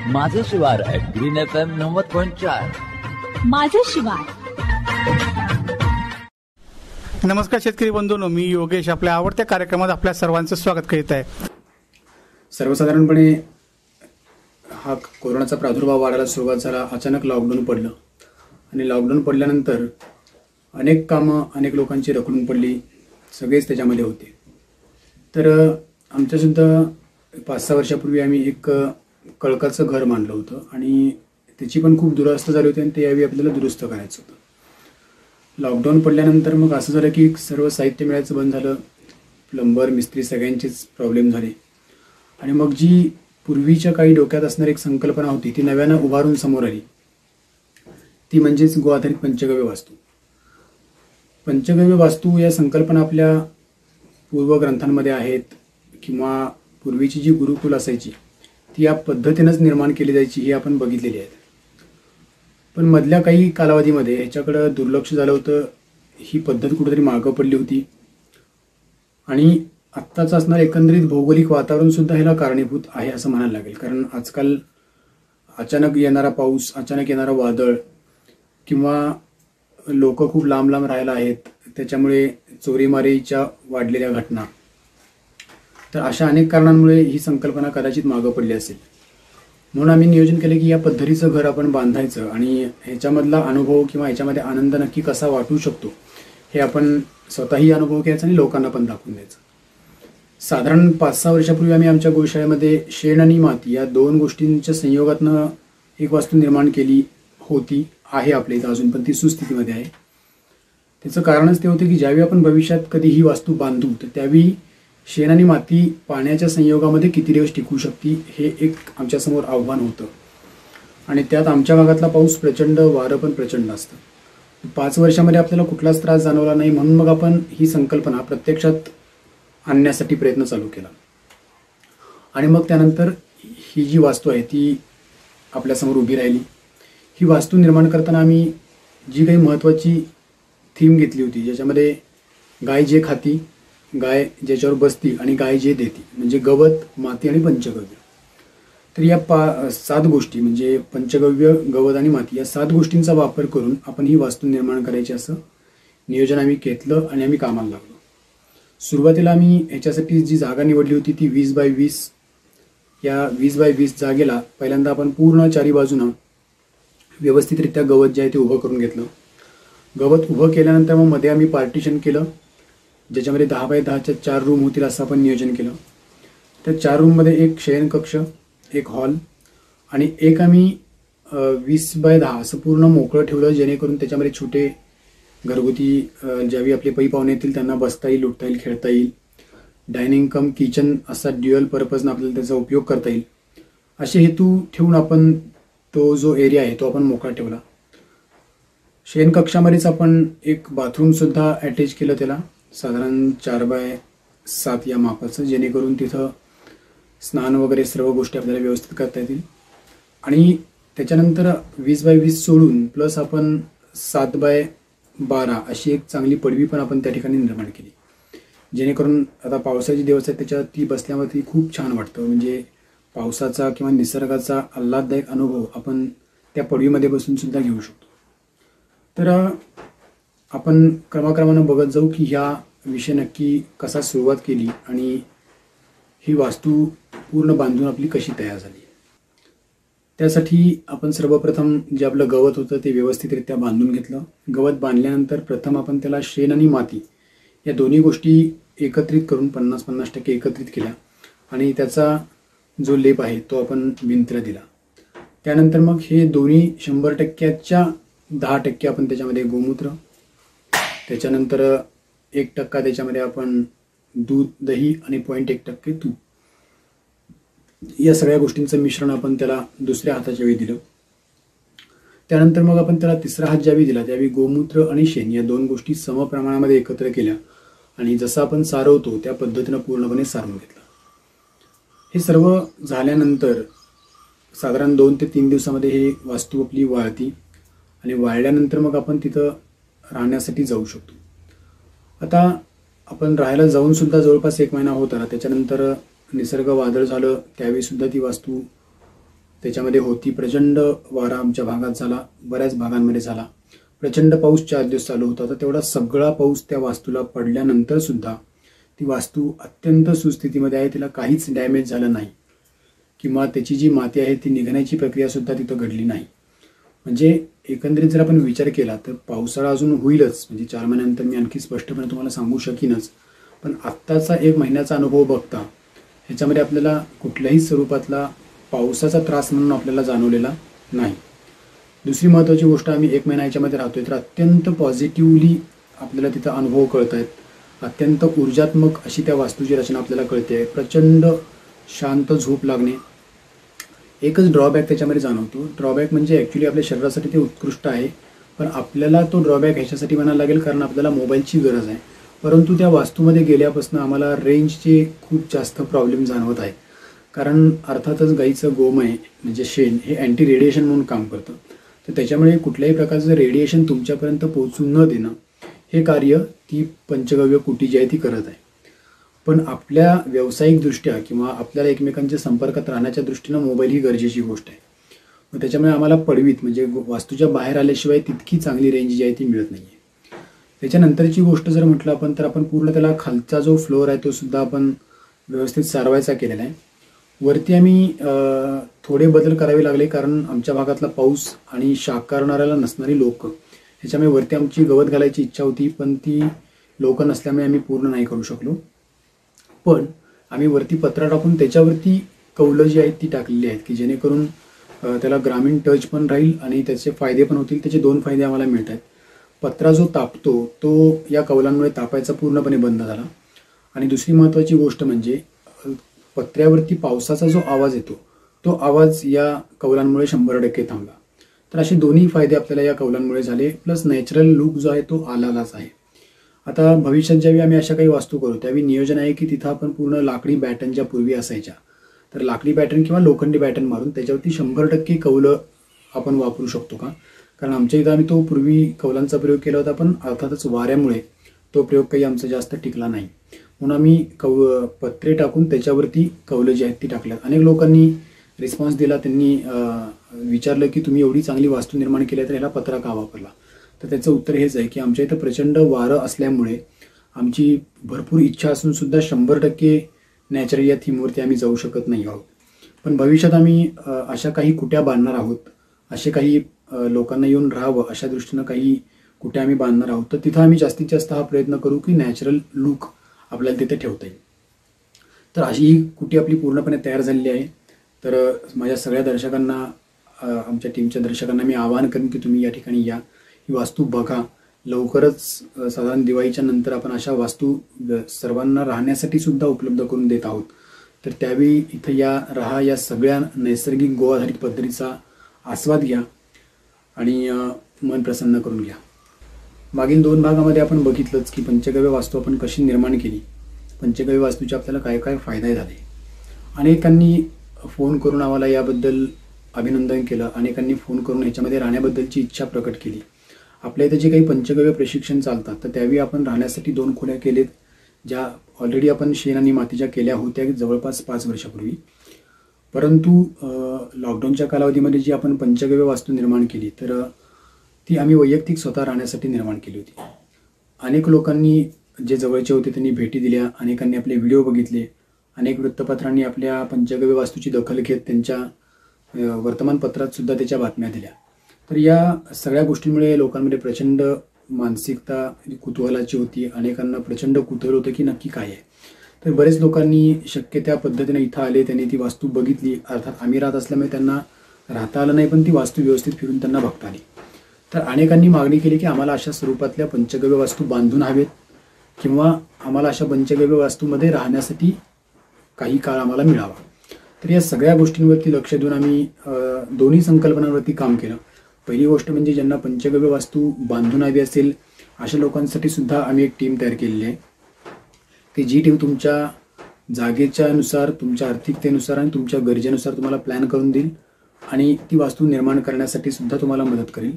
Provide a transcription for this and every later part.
माझं शिवार green FM 90.4. माझं शिवार. नमस्कार शेतकरी बंधूंनो, मी योगेश आपल्या आवडत्या कार्यक्रमात आपल्या सर्वांचं स्वागत करीत आहे. सर्वसाधारणपणे हा कोरोनाचा प्रादुर्भाव वाढायला सुरुवात झाला. अचानक लॉकडाऊन पडलं आणि लॉकडाऊन पडल्यानंतर अनेक कामं अनेक लोकांची रखडून पडली. सगळेच त्याच्यामध्ये होते. तर आमच्यासुद्धा 5-6 वर्षापूर्वी आम्ही एक कळकाचं घर मांडलं होतं आणि त्याची पण खूप दुरावस्था झाली होती आणि ते यावेळी आपल्याला दुरुस्त करायचं होतं. लॉकडाऊन पडल्यानंतर मग असं झालं की सर्व साहित्य मिळायचं बंद झालं. प्लंबर मिस्त्री सगळ्यांचेच प्रॉब्लेम झाले आणि मग जी पूर्वीच्या काही डोक्यात असणारी एक संकल्पना होती ती नव्यानं उभारून समोर आली. ती म्हणजेच गो आधारित पंचगव्य वास्तू. पंचगव्य वास्तू या संकल्पना आपल्या पूर्वग्रंथांमध्ये आहेत किंवा पूर्वीची जी गुरुकुल असायची ती या पद्धतीनंच निर्माण केली जायची ही आपण बघितलेली आहे. पण मधल्या काही कालावधीमध्ये ह्याच्याकडं दुर्लक्ष झालं होतं. ही पद्धत कुठेतरी मागं पडली होती आणि आत्ताचं असणारं एकंदरीत भौगोलिक वातावरणसुद्धा ह्याला कारणीभूत आहे असं म्हणायला लागेल. कारण आजकाल अचानक येणारा पाऊस, अचानक येणारा वादळ किंवा लोक खूप लांब लांब राहायला आहेत, त्याच्यामुळे चोरीमारीच्या वाढलेल्या घटना, तर अशा अनेक कारणांमुळे ही संकल्पना कदाचित मागं पडली असेल. म्हणून आम्ही नियोजन केले की या पद्धतीचं घर आपण बांधायचं आणि ह्याच्यामधला अनुभव किंवा ह्याच्यामध्ये आनंद नक्की कसा वाटू शकतो हे आपण स्वतःही अनुभव घ्यायचा आणि लोकांना पण दाखवून द्यायचं. साधारण 5-6 वर्षापूर्वी आम्ही आमच्या गोशाळेमध्ये शेण आणि माती या 2 गोष्टींच्या संयोगातनं एक वास्तू निर्माण केली होती. आहे आपल्या इथं अजून पण ती सुस्थितीमध्ये आहे. त्याचं कारणच ते होते की ज्यावेळी आपण भविष्यात कधी ही वास्तू बांधू तर त्यावेळी शेण आणि माती पाण्याच्या संयोगामध्ये किती दिवस टिकू शकते हे एक आमच्यासमोर आव्हान होतं. आणि त्यात आमच्या भागातला पाऊस प्रचंड, वारं पण प्रचंड असतं. 5 वर्षामध्ये आपल्याला कुठलाच त्रास जाणवला नाही. म्हणून मग आपण ही संकल्पना प्रत्यक्षात आणण्यासाठी प्रयत्न चालू केला आणि मग त्यानंतर ही जी वास्तू आहे ती आपल्यासमोर उभी राहिली. ही वास्तू निर्माण करताना आम्ही जी काही महत्त्वाची थीम घेतली होती ज्याच्यामध्ये गाय जे खाती, गाय ज्याच्यावर बसती आणि गाय जे देती, म्हणजे गवत, माती आणि पंचगव्य. तर या 7 गोष्टी म्हणजे पंचगव्य, गवत आणि माती या 7 गोष्टींचा वापर करून आपण ही वास्तू निर्माण करायची असं नियोजन आम्ही घेतलं आणि आम्ही कामाला लागलो. सुरुवातीला आम्ही ह्याच्यासाठी जी जागा निवडली होती ती 20x20. या 20x20 जागेला पहिल्यांदा आपण पूर्ण 4 बाजूनं व्यवस्थितरित्या गवत जे आहे ते उभं करून घेतलं. गवत उभं केल्यानंतर मग मध्ये आम्ही पार्टिशन केलं ज्याच्यामध्ये 10x10च्या 4 रूम होतील असं आपण नियोजन केलं. त्या 4 रूममध्ये एक शयनकक्ष, एक हॉल आणि एक आम्ही 20x10 असं पूर्ण मोकळं ठेवलं जेणेकरून त्याच्यामध्ये छोटे घरगुती ज्यावेळी आपले पै पाहुणे येतील त्यांना बसता येईल, उठता येईल, खेळता येईल. डायनिंग कम किचन असा ड्युअल पर्पजनं आपल्याला त्याचा उपयोग करता येईल असे हेतू ठेवून आपण तो जो एरिया आहे तो आपण मोकळा ठेवला. शयनकक्षामध्येच आपण एक बाथरूमसुद्धा अटॅच केलं त्याला, साधारण 4x7 या मापाचं, जेणेकरून तिथं स्नान वगैरे सर्व गोष्टी आपल्याला व्यवस्थित करता येतील. आणि त्याच्यानंतर 20x20 सोडून प्लस आपण 7x12 अशी एक चांगली पडवी पण आपण त्या ठिकाणी निर्माण केली, जेणेकरून आता पावसाचे दिवस आहेत त्याच्यात ती बसल्यावरती खूप छान वाटतं. म्हणजे पावसाचा किंवा निसर्गाचा आल्हाददायक अनुभव आपण त्या पडवीमध्ये बसून सुद्धा घेऊ शकतो. तर आपण क्रमाक्रमानं बघत जाऊ की ह्या विषय नक्की कसा सुरुवात केली आणि ही वास्तू पूर्ण बांधून आपली कशी तयार झाली. त्यासाठी आपण सर्वप्रथम जे आपलं गवत होतं ते व्यवस्थितरित्या बांधून घेतलं. गवत बांधल्यानंतर प्रथम आपण त्याला शेण आणि माती या दोन्ही गोष्टी एकत्रित करून 50-50% एकत्रित केल्या आणि त्याचा जो लेप आहे तो आपण भिंतीला दिला. त्यानंतर मग हे दोन्ही 100%च्या 10% आपण त्याच्यामध्ये गोमूत्र, त्याच्यानंतर 1% त्याच्यामध्ये आपण दूध, दही आणि 0.1% तूप या सगळ्या गोष्टींचं मिश्रण आपण त्याला दुसऱ्या हाताच्या वेळी दिलं. त्यानंतर मग आपण त्याला तिसरा हात ज्यावेळी दिला त्यावेळी गोमूत्र आणि शेण या 2 गोष्टी समप्रमाणामध्ये एकत्र केल्या आणि जसं आपण सारवतो त्या पद्धतीनं पूर्णपणे सारून घेतलं. हे सर्व झाल्यानंतर साधारण 2 ते 3 दिवसामध्ये हे वास्तू आपली वाळती आणि वाळल्यानंतर मग आपण तिथं राहण्यासाठी जाऊ शकतो. आता आपण राहायला जाऊन सुद्धा जवळपास 1 महिना होत आला. त्याच्यानंतर निसर्ग वादळ झालं त्यावेळी सुद्धा ती वास्तू त्याच्यामध्ये होती. प्रचंड वारा आमच्या भागात झाला, बऱ्याच भागांमध्ये झाला. प्रचंड पाऊस 4 दिवस चालू होता. तर तेवढा सगळा पाऊस त्या वास्तूला पडल्यानंतर सुद्धा ती वास्तू अत्यंत सुस्थितीमध्ये आहे. तिला काहीच डॅमेज झालं नाही किंवा त्याची जी माती आहे ती निघण्याची प्रक्रिया सुद्धा तिथं घडली नाही. म्हणजे एकंदरीत जर आपण विचार केला तर पावसाळा अजून होईलच, म्हणजे 4 महिन्यानंतर मी आणखी स्पष्टपणे तुम्हाला सांगू शकीनच. पण आत्ताचा 1 महिन्याचा अनुभव बघता ह्याच्यामध्ये आपल्याला कुठल्याही स्वरूपातला पावसाचा त्रास म्हणून आपल्याला जाणवलेला नाही. दुसरी महत्त्वाची गोष्ट, आम्ही 1 महिना ह्याच्यामध्ये राहतोय तर अत्यंत पॉझिटिव्हली आपल्याला तिथं अनुभव कळत आहेत. अत्यंत ऊर्जात्मक अशी त्या वास्तूची रचना आपल्याला कळते. प्रचंड शांत झोप लागणे. एकच ड्रॉबॅक त्याच्यामध्ये जाणवतो. ड्रॉबॅक म्हणजे ॲक्च्युली आपल्या शरीरासाठी ते उत्कृष्ट आहे, पण आपल्याला तो ड्रॉबॅक ह्याच्यासाठी म्हणायला लागेल कारण आपल्याला मोबाईलची गरज आहे. परंतु त्या वास्तूमध्ये गेल्यापासून आम्हाला रेंजचे खूप जास्त प्रॉब्लेम जाणवत आहे. कारण अर्थातच गाईचं गोमय म्हणजे शेण हे अँटी रेडिएशन म्हणून काम करतं. तर त्याच्यामुळे कुठल्याही प्रकारचं रेडिएशन तुमच्यापर्यंत पोहोचू न देणं हे कार्य ती पंचगव्य कुटी जी आहे ती करत आहे. पण आपल्या व्यावसायिकदृष्ट्या किंवा आपल्याला एकमेकांच्या संपर्कात राहण्याच्या दृष्टीनं मोबाईल ही गरजेची गोष्ट आहे. मग त्याच्यामुळे आम्हाला पडवीत म्हणजे वास्तूच्या बाहेर आल्याशिवाय तितकी चांगली रेंज जी आहे ती मिळत नाही आहे. त्याच्यानंतरची गोष्ट जर म्हटलं आपण तर आपण पूर्ण त्याला खालचा जो फ्लोअर आहे तो सुद्धा आपण व्यवस्थित सारवायचा केलेला आहे. वरती आम्ही थोडे बदल करावे लागले कारण आमच्या भागातला पाऊस आणि शाक करणाऱ्याला नसणारी लोक ह्याच्यामुळे वरती आमची गवत घालायची इच्छा होती, पण ती लोक नसल्यामुळे आम्ही पूर्ण नाही करू शकलो. पण आम्ही वरती पत्रा टाकून त्याच्यावरती कौलं जी आहेत ती टाकलेली आहेत की जेणेकरून त्याला ग्रामीण टच पण राहील आणि त्याचे फायदे पण होतील. त्याचे 2 फायदे आम्हाला मिळत आहेत. पत्रा जो तापतो तो या कौलांमुळे तापायचा पूर्णपणे बंद झाला. आणि दुसरी महत्त्वाची गोष्ट म्हणजे पत्र्यावरती पावसाचा जो आवाज येतो तो आवाज या कौलांमुळे 100% थांबला. तर असे दोन्ही फायदे आपल्याला या कौलांमुळे झाले. प्लस नॅचरल लुक जो आहे तो आलाच आहे. आता भविष्यात ज्यावेळी आम्ही अशा काही वास्तू करू त्यावेळी नियोजन आहे की तिथं आपण पूर्ण लाकडी बॅटन ज्या पूर्वी असायच्या तर लाकडी बॅटन किंवा लोखंडी बॅटन मारून त्याच्यावरती 100% कौलं आपण वापरू शकतो का? कारण आमच्या इथं आम्ही तो पूर्वी कौलांचा प्रयोग केला होता, पण अर्थातच वाऱ्यामुळे तो प्रयोग काही आमचा जास्त टिकला नाही. म्हणून आम्ही पत्रे टाकून त्याच्यावरती कौलं जी आहेत ती टाकल्यात. अनेक लोकांनी रिस्पॉन्स दिला. त्यांनी विचारलं की तुम्ही एवढी चांगली वास्तू निर्माण केली तर ह्याला पत्रा का वापरला? तर त्याचं उत्तर हेच आहे की आमच्या इथं प्रचंड वारं असल्यामुळे आमची भरपूर इच्छा असून सुद्धा 100% नॅचरल या थीमवरती आम्ही जाऊ शकत नाही आहोत. पण भविष्यात आम्ही अशा काही कुट्या बांधणार आहोत. असे काही लोकांना येऊन राहावं अशा दृष्टीनं काही कुठे आम्ही बांधणार आहोत. तर तिथं आम्ही जास्तीत जास्त हा प्रयत्न करू की नॅचरल लुक आपल्याला तिथे ठेवता येईल. तर अशी ही कुटी आपली पूर्णपणे तयार झालेली आहे. तर माझ्या सगळ्या दर्शकांना, आमच्या टीमच्या दर्शकांना मी आवाहन करेन की तुम्ही या ठिकाणी या, ही वास्तू बघा. लवकरच साधारण दिवाळीच्या नंतर आपण अशा वास्तू सर्वांना राहण्यासाठी सुद्धा उपलब्ध करून देत आहोत. तर त्यावेळी इथं या, राहा, या सगळ्या नैसर्गिक गो आधारित पद्धतीचा आस्वाद घ्या आणि मन प्रसन्न करून घ्या. मागील 2 भागामध्ये आपण बघितलंच की पंचगव्य वास्तू आपण कशी निर्माण केली, पंचगव्य वास्तूचे आपल्याला काय काय फायदे झाले. अनेकांनी फोन करून आम्हाला याबद्दल अभिनंदन केलं. अनेकांनी फोन करून ह्याच्यामध्ये राहण्याबद्दलची इच्छा प्रकट केली. आपल्या इथे जे काही पंचगव्य प्रशिक्षण चालतात तर त्यावेळी आपण राहण्यासाठी 2 खोल्या केलेत, ज्या ऑलरेडी आपण शेण आणि मातीच्या केल्या होत्या जवळपास 5 वर्षापूर्वी. परंतु लॉकडाऊनच्या कालावधीमध्ये जी आपण पंचगव्य वास्तू निर्माण केली तर ती आम्ही वैयक्तिक स्वतः राहण्यासाठी निर्माण केली होती. अनेक लोकांनी जे जवळचे होते त्यांनी भेटी दिल्या. अनेकांनी आपले व्हिडिओ बघितले. अनेक वृत्तपत्रांनी आपल्या पंचगव्य वास्तूची दखल घेत त्यांच्या वर्तमानपत्रात सुद्धा त्याच्या बातम्या दिल्या. तर या सगळ्या गोष्टींमुळे लोकांमध्ये प्रचंड मानसिकता कुतूहलाची होती. अनेकांना प्रचंड कुतूहल होतं की नक्की काय आहे. तर बरेच लोकांनी शक्य त्या पद्धतीने इथं आले, त्यांनी ती वास्तू बघितली. अर्थात आम्ही राहत असल्यामुळे त्यांना राहता आलं नाही, पण ती वास्तू व्यवस्थित फिरून त्यांना बघता आली. तर अनेकांनी मागणी केली की आम्हाला अशा स्वरूपातल्या पंचगव्य वास्तू बांधून हवेत किंवा आम्हाला अशा पंचगव्य वास्तूमध्ये राहण्यासाठी काही काळ आम्हाला मिळावा. तर या सगळ्या गोष्टींवरती लक्ष देऊन आम्ही दोन्ही संकल्पनांवरती काम केलं. पहिली गोष्ट म्हणजे ज्यांना पंचगव्य वास्तू बांधून हवी असेल अशा लोकांसाठी सुद्धा आम्ही एक टीम तयार केलेली आहे की जी टीम तुमच्या जागेच्या नुसार, तुमच्या आर्थिकतेनुसार आणि तुमच्या गरजेनुसार तुम्हाला प्लॅन करून देईल आणि ती वास्तू निर्माण करण्यासाठी सुद्धा तुम्हाला मदत करेल.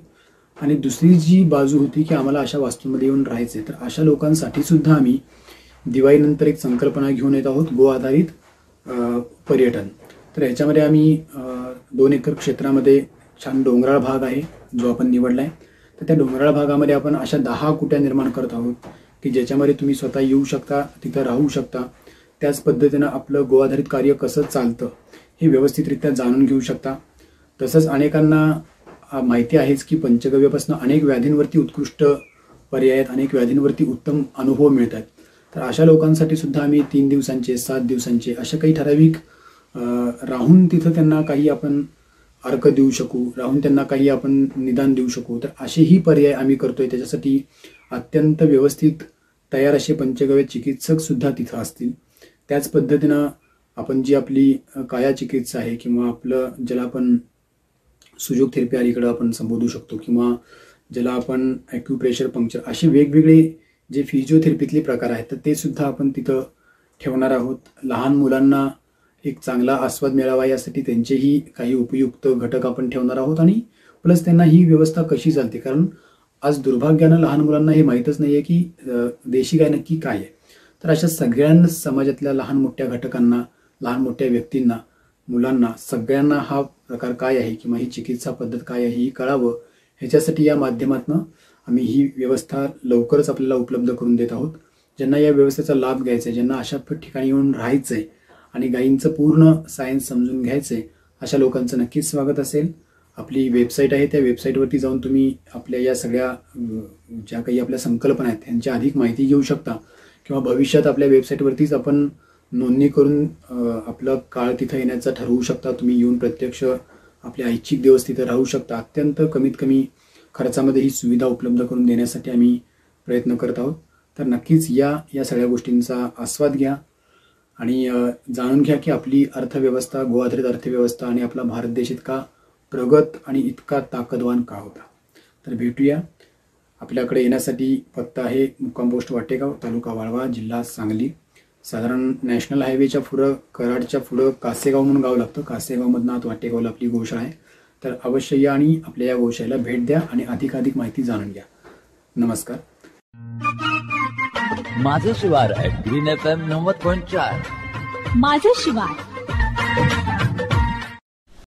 आणि दुसरी जी बाजू होती की आम्हाला अशा वास्तूंमध्ये येऊन राहायचं आहे, तर अशा लोकांसाठी सुद्धा आम्ही दिवाळीनंतर एक संकल्पना घेऊन येत आहोत, गो आधारित पर्यटन. तर ह्याच्यामध्ये आम्ही 2 एकर क्षेत्रामध्ये छान डोंगराळ भाग आहे जो आपण निवडला आहे. तर त्या डोंगराळ भागामध्ये आपण अशा 10 कुट्या निर्माण करत आहोत की ज्याच्यामध्ये तुम्ही स्वतः येऊ शकता, तिथं राहू शकता. त्याच पद्धतीनं आपलं गोआधारित कार्य कसं चालतं हे व्यवस्थितरित्या जाणून घेऊ शकता. तसंच अनेकांना माहिती आहेच की पंचगव्यापासून अनेक व्याधींवरती उत्कृष्ट पर्याय आहेत, अनेक व्याधींवरती उत्तम अनुभव मिळतात. तर अशा लोकांसाठी सुद्धा आम्ही 3 दिवसांचे, 7 दिवसांचे अशा काही ठराविक राहून तिथं त्यांना काही आपण अर्क देऊ शकू, राहून त्यांना काही आपण निदान देऊ शकू. तर असेही पर्याय आम्ही करतोय. त्याच्यासाठी अत्यंत व्यवस्थित तयार असे पंचगव्य चिकित्सक सुद्धा तिथं असतील. त्याच पद्धतीनं आपण जी आपली काया चिकित्सा आहे किंवा आपलं ज्याला आपण सुजोग थेरपी अलीकडं आपण संबोधू शकतो किंवा ज्याला आपण ॲक्युप्रेशर, पंक्चर असे वेगवेगळे जे फिजिओथेरपीतले प्रकार आहेत तर ते सुद्धा आपण तिथं ठेवणार आहोत. लहान मुलांना एक चांगला आस्वाद मिळावा यासाठी त्यांचेही काही उपयुक्त घटक आपण ठेवणार आहोत आणि प्लस त्यांना ही व्यवस्था कशी चालते, कारण आज दुर्भाग्यानं लहान मुलांना हे माहीतच नाही आहे की देशी गाय नक्की काय आहे. तर अशा सगळ्या समाजातल्या लहान मोठ्या घटकांना, लहान मोठ्या व्यक्तींना, मुलांना सगळ्यांना हा प्रकार काय आहे किंवा ही चिकित्सा पद्धत काय आहे ही कळावं, ह्याच्यासाठी या माध्यमातून आम्ही ही व्यवस्था लवकरच आपल्याला उपलब्ध करून देत आहोत. ज्यांना या व्यवस्थेचा लाभ घ्यायचा आहे, ज्यांना अशा ठिकाणी येऊन राहायचं आहे आणि गायींचं पूर्ण सायन्स समजून घ्यायचं आहे, अशा लोकांचं नक्कीच स्वागत असेल. आपली वेबसाईट आहे, त्या वेबसाईटवरती जाऊन तुम्ही आपल्या या सगळ्या ज्या काही आपल्या संकल्पना आहेत त्यांची अधिक माहिती घेऊ शकता किंवा भविष्यात आपल्या वेबसाईटवरतीच आपण नोंदणी करून आपलं काळ तिथं येण्याचं ठरवू शकता. तुम्ही येऊन प्रत्यक्ष आपले ऐच्छिक दिवस तिथं राहू शकता. अत्यंत कमीत कमी खर्चामध्ये ही सुविधा उपलब्ध करून देण्यासाठी आम्ही प्रयत्न करत आहोत. तर नक्कीच या सगळ्या गोष्टींचा आस्वाद घ्या आणि जाणून घ्या की आपली अर्थव्यवस्था, गोआधारित अर्थव्यवस्था आणि आपला भारत देश इतका प्रगत आणि इतका ताकदवान का होता. तर भेटूया. आपल्याकडे येण्यासाठी पत्ता आहे मुक्काम पोस्ट वाटेगाव, तालुका वाळवा, जिल्हा सांगली. साधारण नॅशनल हायवेच्या पुढं, कराडच्या पुढं कासेगाव म्हणून गाव लागतं. कासेगावमधनं आत वाटेगावला आपली गोशाळा आहे. तर अवश्य या आणि आपल्या या गोशाळेला भेट द्या आणि अधिकाधिक माहिती जाणून घ्या. नमस्कार. माझं शिवार ॲट ग्रीन FM 90.4. माझं शिवार.